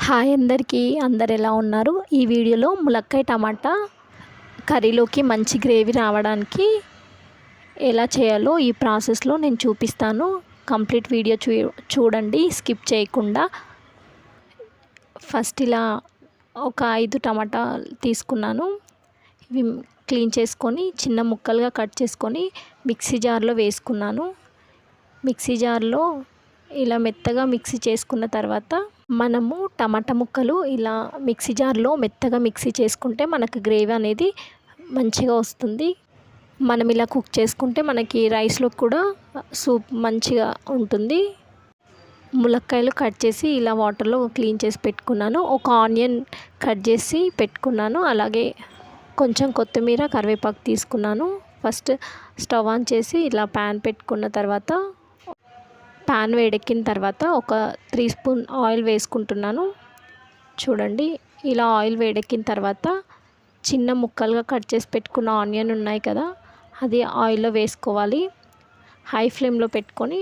Hi అందరికీ, అందరు ఎలా ఉన్నారు? ఈ వీడియోలో ములక్కాయ టమాటా కర్రీలోకి మంచి గ్రేవీ రావడానికి ఎలా చేయాలో ఈ ప్రాసెస్లో నేను చూపిస్తాను. కంప్లీట్ వీడియో చూడండి, స్కిప్ చేయకుండా. ఫస్ట్ ఇలా ఒక 5 టమాటా తీసుకున్నాను. ఇవి క్లీన్ చేసుకొని చిన్న ముక్కలుగా కట్ చేసుకొని మిక్సీ జార్లో వేసుకున్నాను. మిక్సీ జార్లో ఇలా మెత్తగా మిక్సీ చేసుకున్న తర్వాత మనము టమాటా ముక్కలు ఇలా మిక్సీ జార్లో మెత్తగా మిక్సీ చేసుకుంటే మనకు గ్రేవీ అనేది మంచిగా వస్తుంది. మనం ఇలా కుక్ చేసుకుంటే మనకి రైస్లో కూడా సూప్ మంచిగా ఉంటుంది. ములక్కాయలు కట్ చేసి ఇలా వాటర్లో క్లీన్ చేసి పెట్టుకున్నాను. ఒక ఆనియన్ కట్ చేసి పెట్టుకున్నాను. అలాగే కొంచెం కొత్తిమీర, కరివేపాకు తీసుకున్నాను. ఫస్ట్ స్టవ్ ఆన్ చేసి ఇలా ప్యాన్ పెట్టుకున్న తర్వాత ప్యాన్ వేడెక్కిన తర్వాత ఒక 3 స్పూన్ ఆయిల్ వేసుకుంటున్నాను. చూడండి, ఇలా ఆయిల్ వేడెక్కిన తర్వాత చిన్న ముక్కలుగా కట్ చేసి పెట్టుకున్న ఆనియన్ ఉన్నాయి కదా, అది ఆయిల్లో వేసుకోవాలి. హై ఫ్లేమ్లో పెట్టుకొని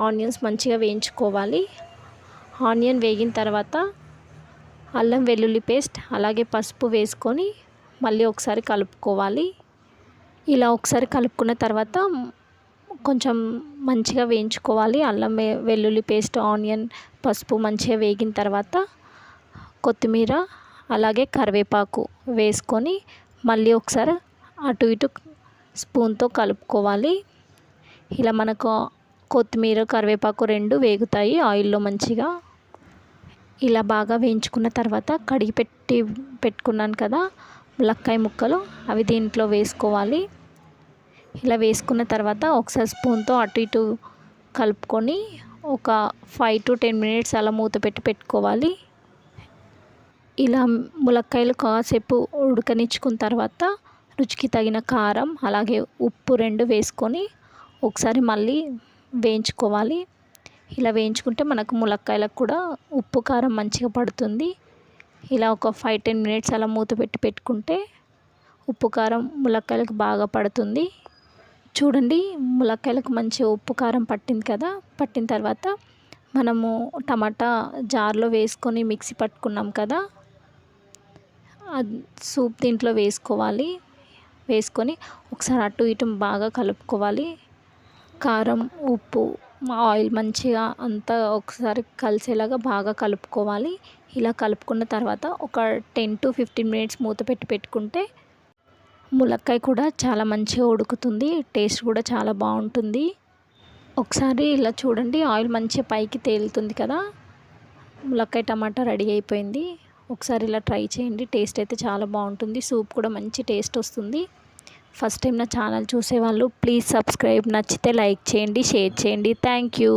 ఆనియన్స్ మంచిగా వేయించుకోవాలి. ఆనియన్ వేగిన తర్వాత అల్లం వెల్లుల్లి పేస్ట్ అలాగే పసుపు వేసుకొని మళ్ళీ ఒకసారి కలుపుకోవాలి. ఇలా ఒకసారి కలుపుకున్న తర్వాత కొంచెం మంచిగా వేయించుకోవాలి. అల్లం వెల్లుల్లి పేస్ట్, ఆనియన్, పసుపు మంచిగా వేగిన తర్వాత కొత్తిమీర అలాగే కరివేపాకు వేసుకొని మళ్ళీ ఒకసారి అటు ఇటు స్పూన్తో కలుపుకోవాలి. ఇలా మనకు కొత్తిమీర, కరివేపాకు రెండు వేగుతాయి ఆయిల్లో మంచిగా. ఇలా బాగా వేయించుకున్న తర్వాత కడిగి పెట్టుకున్నాను కదా ములక్కాయ ముక్కలు, అవి దీంట్లో వేసుకోవాలి. ఇలా వేసుకున్న తర్వాత ఒకసారి స్పూన్తో అటు ఇటు కలుపుకొని ఒక 5 to 10 మినిట్స్ అలా మూత పెట్టుకోవాలి. ఇలా ములక్కాయలు కాసేపు ఉడకనిచ్చుకున్న తర్వాత రుచికి తగిన కారం అలాగే ఉప్పు 2 వేసుకొని ఒకసారి మళ్ళీ వేయించుకోవాలి. ఇలా వేయించుకుంటే మనకు ములక్కాయలకు కూడా ఉప్పు కారం మంచిగా పడుతుంది. ఇలా ఒక 5-10 మినిట్స్ అలా మూత పెట్టుకుంటే ఉప్పు కారం ములక్కాయలకు బాగా పడుతుంది. చూడండి, ములక్కాయలకు మంచి ఉప్పు కారం పట్టింది కదా. పట్టిన తర్వాత మనము టమాటా జార్లో వేసుకొని మిక్సీ పట్టుకున్నాం కదా, సూప్ దీంట్లో వేసుకోవాలి. వేసుకొని ఒకసారి అటు ఇటు బాగా కలుపుకోవాలి. కారం, ఉప్పు, ఆయిల్ మంచిగా అంతా ఒకసారి కలిసేలాగా బాగా కలుపుకోవాలి. ఇలా కలుపుకున్న తర్వాత ఒక 10 to 15 మినిట్స్ మూత పెట్టుకుంటే ములక్కాయ కూడా చాలా మంచిగా ఉడుకుతుంది. టేస్ట్ కూడా చాలా బాగుంటుంది. ఒకసారి ఇలా చూడండి, ఆయిల్ మంచిగా పైకి తేలుతుంది కదా. ములక్కాయ టమాటా రెడీ అయిపోయింది. ఒకసారి ఇలా ట్రై చేయండి, టేస్ట్ అయితే చాలా బాగుంటుంది. సూప్ కూడా మంచి టేస్ట్ వస్తుంది. ఫస్ట్ టైం నా ఛానల్ చూసేవాళ్ళు ప్లీజ్ సబ్స్క్రైబ్. నచ్చితే లైక్ చేయండి, షేర్ చేయండి. Thank you.